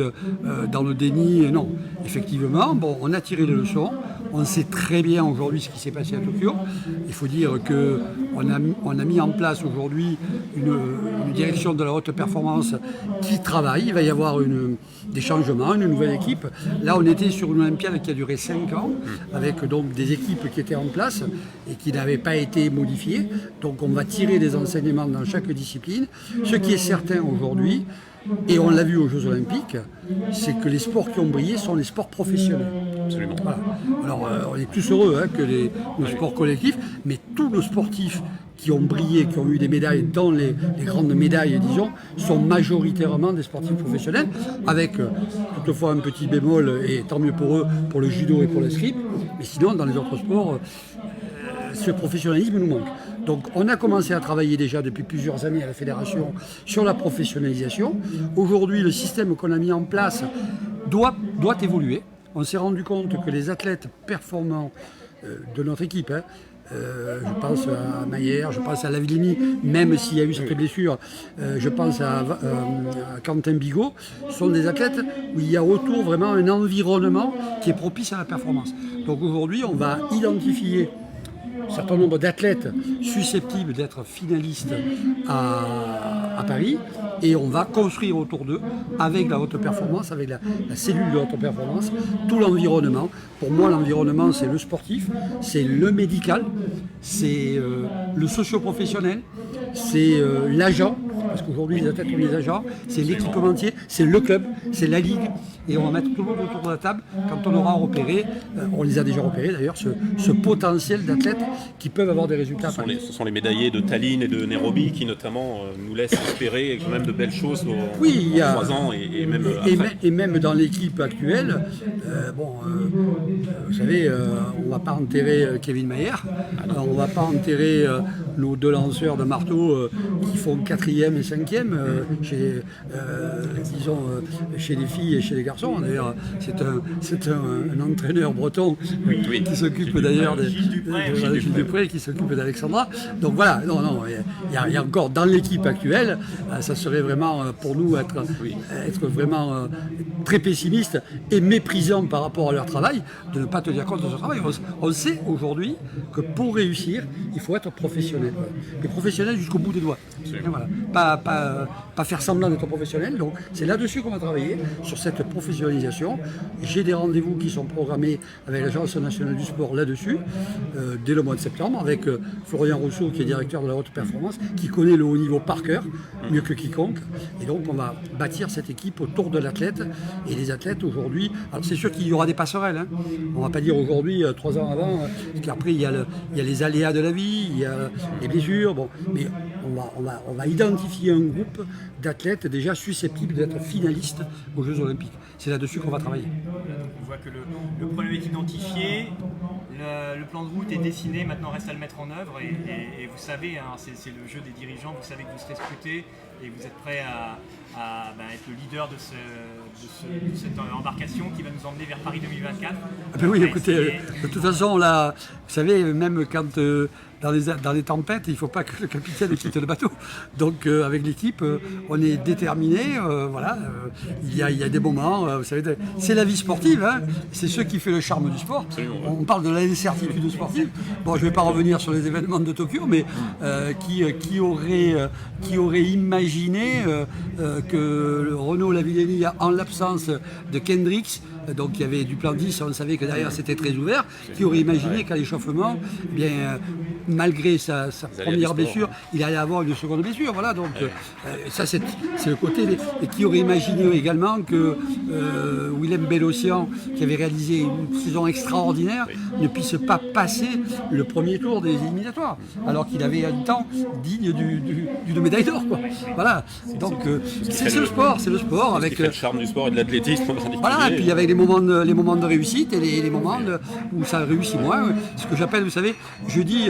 dans le déni. Non, effectivement, bon, on a tiré les leçons. On sait très bien aujourd'hui ce qui s'est passé à Tokyo. Il faut dire qu'on a mis en place aujourd'hui une direction de la haute performance qui travaille. Il va y avoir des changements, une nouvelle équipe. Là, on était sur une Olympiade qui a duré 5 ans, avec donc des équipes qui étaient en place et qui n'avaient pas été modifiées. Donc on va tirer des enseignements dans chaque discipline. Ce qui est certain aujourd'hui, et on l'a vu aux Jeux Olympiques, c'est que les sports qui ont brillé sont les sports professionnels.
Absolument.
Voilà. Alors on est tous heureux que nos sports collectifs, mais tous nos sportifs qui ont brillé, qui ont eu des médailles dans les grandes médailles, disons, sont majoritairement des sportifs professionnels, avec toutefois un petit bémol, et tant mieux pour eux, pour le judo et pour l'escrime. Mais sinon, dans les autres sports, ce professionnalisme nous manque. Donc on a commencé à travailler déjà depuis plusieurs années à la fédération sur la professionnalisation. Aujourd'hui, le système qu'on a mis en place doit évoluer. On s'est rendu compte que les athlètes performants de notre équipe, je pense à Maillère, je pense à Lavillini, même s'il y a eu cette blessure, je pense à Quentin Bigot, sont des athlètes où il y a autour vraiment un environnement qui est propice à la performance. Donc aujourd'hui, on va identifier un certain nombre d'athlètes susceptibles d'être finalistes à Paris et on va construire autour d'eux, avec la haute performance, avec la cellule de haute performance, tout l'environnement. Pour moi, l'environnement, c'est le sportif, c'est le médical, c'est le socio-professionnel, c'est l'agent, parce qu'aujourd'hui les athlètes ont des agents, c'est l'équipementier, c'est le club, c'est la ligue, et on va mettre tout le monde autour de la table quand on aura repéré, on les a déjà repérés d'ailleurs, ce potentiel d'athlètes qui peuvent avoir des résultats.
Ce sont les médaillés de Tallinn et de Nairobi qui notamment nous laissent espérer quand même de belles choses dans 3 ans et même après.
Et même dans l'équipe actuelle, vous savez, on ne va pas enterrer Kevin Mayer, on ne va pas enterrer nos 2 lanceurs de marteau qui font 4e et 5e chez les filles et chez les garçons. D'ailleurs, c'est un entraîneur breton qui s'occupe d'ailleurs de Gilles Dupré, qui s'occupe d'Alexandra. Donc voilà, il y a encore dans l'équipe actuelle, ça serait vraiment pour nous être vraiment très pessimiste et méprisant par rapport à leur travail, de ne pas tenir compte de ce travail. On sait aujourd'hui que pour réussir, il faut être professionnel. Mais professionnel jusqu'au bout des doigts. Voilà. Pas faire semblant d'être professionnel. Donc c'est là-dessus qu'on va travailler, sur cette professionnalisation. J'ai des rendez-vous qui sont programmés avec l'Agence nationale du sport là-dessus, dès le mois de septembre, avec Florian Rousseau, qui est directeur de la haute performance, qui connaît le haut niveau par cœur, mieux que quiconque. Et donc on va bâtir cette équipe autour de l'athlète. Et les athlètes aujourd'hui, alors c'est sûr qu'il y aura des passerelles. Hein. On ne va pas dire aujourd'hui, 3 ans avant, parce qu'après il y a les aléas de la vie, il y a les blessures, mais on va identifier un groupe d'athlètes déjà susceptibles d'être finalistes aux Jeux Olympiques. C'est là-dessus qu'on va travailler.
On voit que le problème est identifié, le plan de route est dessiné, maintenant reste à le mettre en œuvre et vous savez, hein, c'est le jeu des dirigeants, vous savez que vous serez scrutés et vous êtes prêts à être le leader de cette embarcation qui va nous emmener vers Paris 2024.
Oui, écoutez, de toute façon, là, vous savez, même quand dans les tempêtes, il ne faut pas que le capitaine quitte le bateau. Donc avec l'équipe, on est déterminé. Il y a des moments, vous savez, c'est la vie sportive, hein, c'est ce qui fait le charme du sport. On parle de l'incertitude sportive. Bon, je ne vais pas revenir sur les événements de Tokyo, mais qui aurait imaginé que Renaud Lavillenie, en l'absence de Kendricks, donc il y avait du plan 10, on savait que derrière c'était très ouvert, qui aurait imaginé qu'à l'échauffement, malgré sa première blessure, il allait avoir une seconde blessure. Voilà, donc ça c'est le côté. Et qui aurait imaginé également que Willem Bellossian, qui avait réalisé une saison extraordinaire, ne puisse pas passer le premier tour des éliminatoires, alors qu'il avait un temps digne d'une médaille d'or. Voilà, donc c'est le sport, avec
le charme du sport et de l'athlétisme.
Voilà, et puis avec les moments de réussite et les moments où ça réussit moins. Ce que j'appelle, vous savez, je dis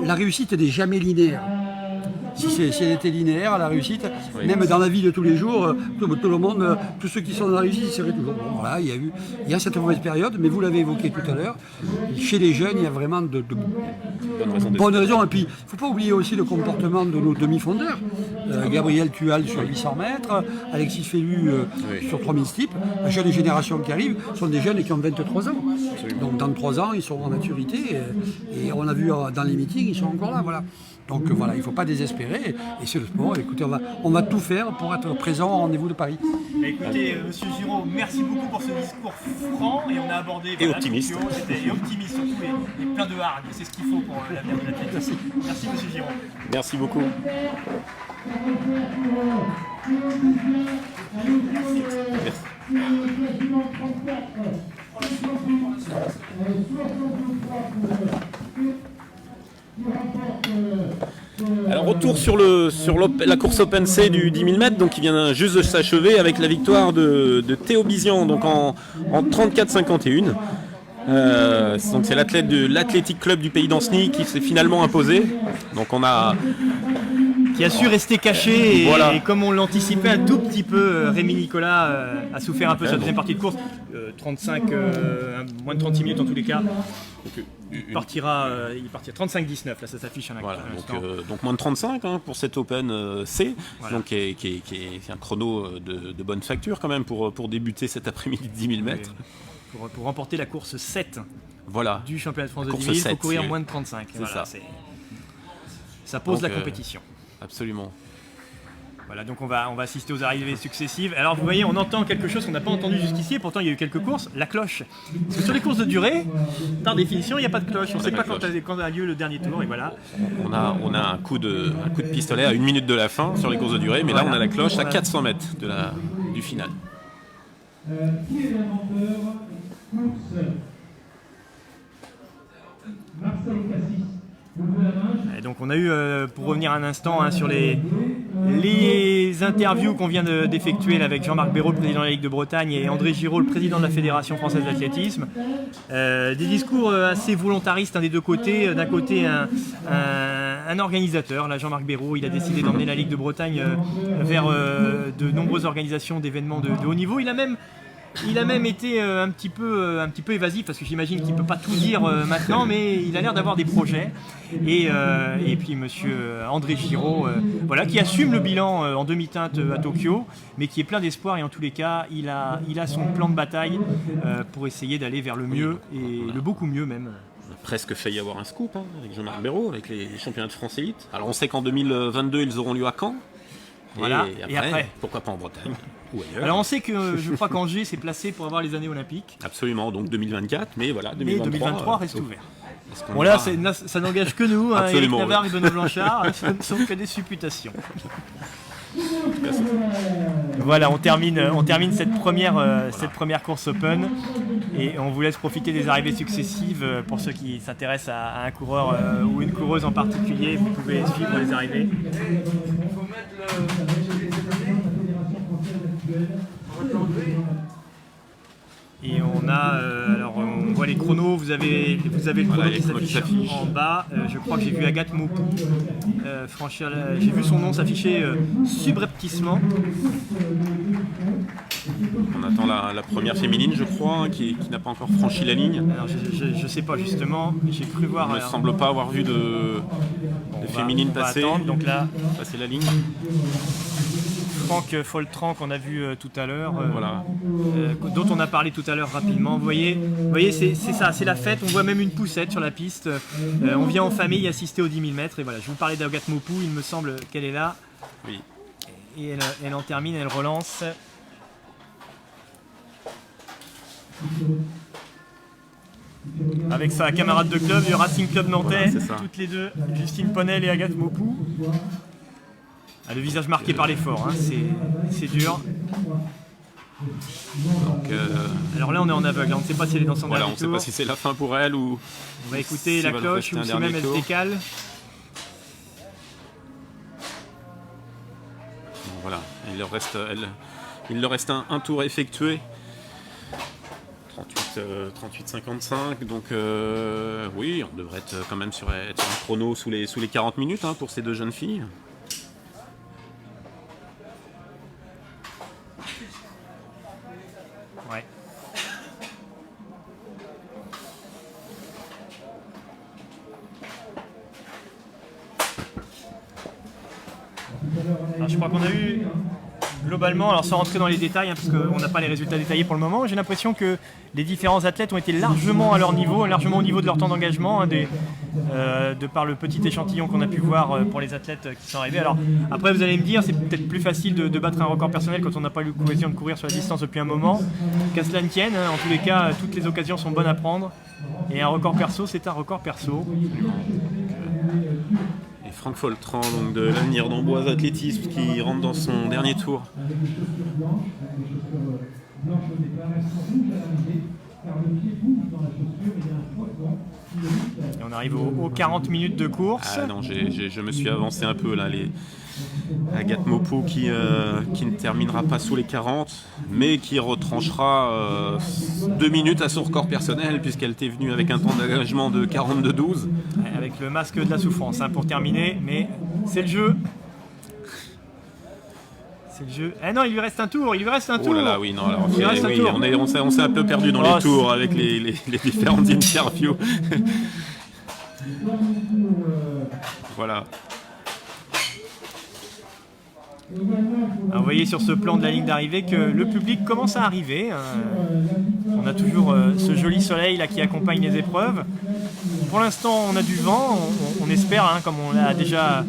la réussite n'est jamais linéaire. Si elle était linéaire, la réussite, même dans la vie de tous les jours, tout le monde, tous ceux qui sont dans la réussite, ils seraient toujours bon. Voilà, il y a cette mauvaise période, mais vous l'avez évoqué tout à l'heure, chez les jeunes, il y a vraiment de bonnes raisons. Et puis, il ne faut pas oublier aussi le comportement de nos demi-fondeurs. Gabriel Tual sur 800 mètres, Alexis Félu sur 3000 steeps. La jeune génération qui arrive sont des jeunes qui ont 23 ans. Donc dans 3 ans, ils seront en maturité. Et on a vu dans les meetings, ils sont encore là. Voilà. Donc voilà, il ne faut pas désespérer, et c'est le sport. Écoutez, on va tout faire pour être présent au rendez-vous de Paris.
Écoutez, Monsieur Giraud, merci beaucoup pour ce discours franc, et on a abordé
optimiste.
Et optimiste surtout, et plein de hargne, c'est ce qu'il faut pour l'avenir de l'athlétisme. Merci Monsieur Giraud.
Merci beaucoup. Alors retour sur la course Open C du 10 000 mètres, donc qui vient juste de s'achever avec la victoire de Théo Bizian, donc en 34-51. Donc c'est l'athlète de l'Athletic Club du Pays d'Anceny qui s'est finalement imposé. Donc
qui a su rester caché et comme on l'anticipait un tout petit peu, Rémi Nicolas a souffert un peu sa deuxième partie de course, moins de 36 minutes en tous les cas. Il partira 35-19, là ça s'affiche un
voilà, donc moins de 35 pour cette Open C, voilà. Donc qui est un chrono de bonne facture quand même pour débuter cet après-midi de 10 000 mètres.
Pour remporter la course 7 du championnat de France de 10 000, il faut courir moins de 35.
C'est ça.
Ça pose la compétition.
Absolument.
Voilà, donc on va assister aux arrivées successives. Alors vous voyez, on entend quelque chose qu'on n'a pas entendu jusqu'ici, et pourtant il y a eu quelques courses, la cloche. Parce que sur les courses de durée, par définition, il n'y a pas de cloche. On ne sait pas quand a lieu le dernier tour, et voilà.
On a un coup de pistolet à 1 minute de la fin sur les courses de durée, mais là on a la cloche à 400 mètres du final.
Qui est l'inventeur course Marcel Cassis.
Et donc on a eu, pour revenir un instant sur les interviews qu'on vient d'effectuer là, avec Jean-Marc Béraud, le président de la Ligue de Bretagne, et André Giraud, le président de la Fédération Française d'Athlétisme. Des discours assez volontaristes des deux côtés. D'un côté, un organisateur, là, Jean-Marc Béraud, il a décidé d'emmener la Ligue de Bretagne vers de nombreuses organisations d'événements de haut niveau. Il a même été un petit peu évasif, parce que j'imagine qu'il ne peut pas tout dire maintenant, mais il a l'air d'avoir des projets. Et puis monsieur André Giraud, voilà, qui assume le bilan en demi-teinte à Tokyo, mais qui est plein d'espoir, et en tous les cas, il a son plan de bataille pour essayer d'aller vers le mieux, et le beaucoup mieux même.
On a presque failli avoir un scoop avec Jean-Marc Béraud, avec les championnats de France élite. Alors on sait qu'en 2022, ils auront lieu à Caen.
Voilà.
Et après, pourquoi pas en Bretagne ou ailleurs.
Alors on sait que je crois qu'Angers s'est placé pour avoir les années olympiques.
Absolument, donc 2024, mais voilà, 2023,
mais 2023 reste ouvert. Bon là, ça n'engage que nous, Eric Navarre et Benoît Blanchard, ce ne sont que des supputations. Voilà, on termine cette première course Open, et on vous laisse profiter des arrivées successives. Pour ceux qui s'intéressent à un coureur ou une coureuse en particulier, vous pouvez suivre les arrivées. Et on a, alors on voit les chronos, vous avez le chrono qui s'affiche en bas. Je crois que j'ai vu Agathe Maupou franchir, j'ai vu son nom s'afficher subrepticement.
On attend la première féminine, je crois, qui n'a pas encore franchi la ligne.
Alors je sais pas justement, j'ai cru voir.
Il ne semble pas avoir vu de féminine passer.
Donc là,
passer la ligne.
Franck Foltran qu'on a vu tout à l'heure,
voilà.
Dont on a parlé tout à l'heure rapidement. Vous voyez c'est ça, c'est la fête. On voit même une poussette sur la piste. On vient en famille assister aux 10 000 mètres. Et voilà, je vous parlais d'Agathe Maupou, il me semble qu'elle est là.
Oui.
Et elle en termine, elle relance. Avec sa camarade de club, le Racing Club Nantais, voilà, toutes les deux, Justine Ponel et Agathe Maupou. Ah, le visage marqué par l'effort, c'est dur.
Donc,
alors là on est en aveugle, on ne sait pas si elle est dans son dernier tour.
On ne sait pas si c'est la fin pour elle ou...
On va écouter la cloche ou si même elle se décale.
Donc, voilà, il leur reste un tour effectué. 38-55, donc oui, on devrait être quand même sur un chrono sous les 40 minutes pour ces deux jeunes filles.
Ouais. Alors, je crois qu'on a eu globalement, alors sans rentrer dans les détails, parce qu'on n'a pas les résultats détaillés pour le moment, j'ai l'impression que les différents athlètes ont été largement à leur niveau, largement au niveau de leur temps d'engagement, de par le petit échantillon qu'on a pu voir pour les athlètes qui sont arrivés. Alors après vous allez me dire, c'est peut-être plus facile de battre un record personnel quand on n'a pas eu l'occasion de courir sur la distance depuis un moment. Qu'à cela ne tienne, en tous les cas, toutes les occasions sont bonnes à prendre. Et un record perso, c'est un record perso.
Franck Foltran, donc de l'avenir d'Amboise Athlétisme, qui rentre dans son dernier tour.
Et on arrive aux 40 minutes de course.
Ah non, je me suis avancé un peu là. Agathe Maupou qui ne terminera pas sous les 40, mais qui retranchera 2 minutes à son record personnel, puisqu'elle était venue avec un temps d'engagement de 42-12.
Avec le masque de la souffrance pour terminer, mais c'est le jeu. C'est le jeu. Eh non, il lui reste un tour,
Oh là là, oui, non, alors,
il lui reste un tour.
On s'est un peu perdu dans les tours avec les différentes interviews. Voilà.
Alors, vous voyez sur ce plan de la ligne d'arrivée que le public commence à arriver. On a toujours ce joli soleil là qui accompagne les épreuves. Pour l'instant, on a du vent. On espère, comme on l'a déjà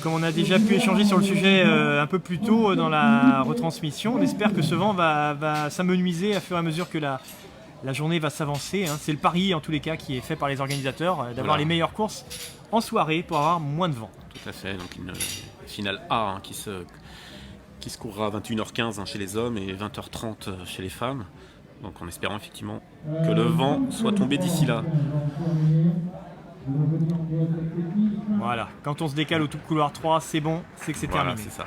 comme on a déjà pu échanger sur le sujet un peu plus tôt dans la retransmission, on espère que ce vent va s'amenuiser à fur et à mesure que la journée va s'avancer. Hein. C'est le pari en tous les cas qui est fait par les organisateurs, d'avoir les meilleures courses en soirée pour avoir moins de vent.
Tout à fait, donc une finale A qui se courra à 21h15 chez les hommes et 20h30 chez les femmes. Donc en espérant effectivement que le vent soit tombé d'ici là.
Voilà, quand on se décale au tout couloir 3, c'est bon, c'est que c'est terminé.
C'est ça,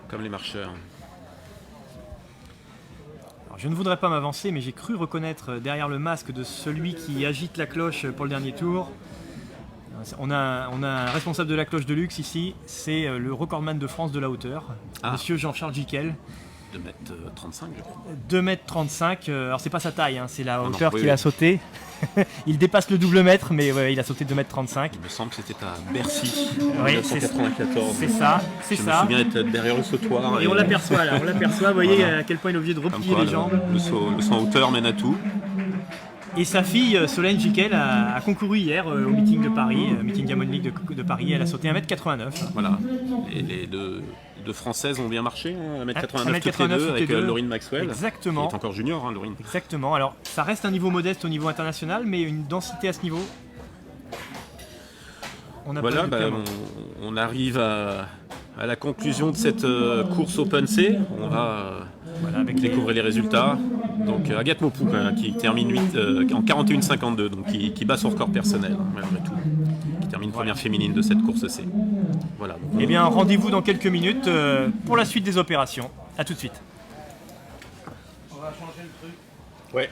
comme les marcheurs.
Alors, je ne voudrais pas m'avancer, mais j'ai cru reconnaître derrière le masque de celui qui agite la cloche pour le dernier tour. On a un responsable de la cloche de luxe ici, c'est le recordman de France de la hauteur, monsieur Jean-Charles Jiquel.
2m35 je crois.
2m35, alors c'est pas sa taille, hein, c'est la hauteur qu'il a sauté. Il dépasse le double mètre, mais ouais, il a sauté 2m35.
Il me semble que c'était à Bercy,
oui,
1994.
C'est ça, c'est ça.
Je me souviens être derrière le sautoir.
Et on l'aperçoit là, vous voyez à quel point il est obligé de replier les jambes.
Le saut en hauteur mène à tout.
Et sa fille, Solène Jiquel, a concouru hier au meeting de Paris, meeting Diamond League de Paris. Elle a sauté 1m89.
Voilà. Et les deux Françaises ont bien marché, 1m89 toutes les deux, avec Laurine Maxwell.
Exactement.
Qui est encore junior, Laurine.
Exactement. Alors, ça reste un niveau modeste au niveau international, mais une densité à ce niveau.
On arrive à la conclusion de cette course Open C. On va découvrir les résultats. Donc Agathe Maupoux qui termine en 41,52, donc qui bat son record personnel malgré tout, qui termine première féminine de cette course C. Voilà.
Eh bien, rendez-vous dans quelques minutes pour la suite des opérations. A tout de suite.
On va changer le truc. Ouais.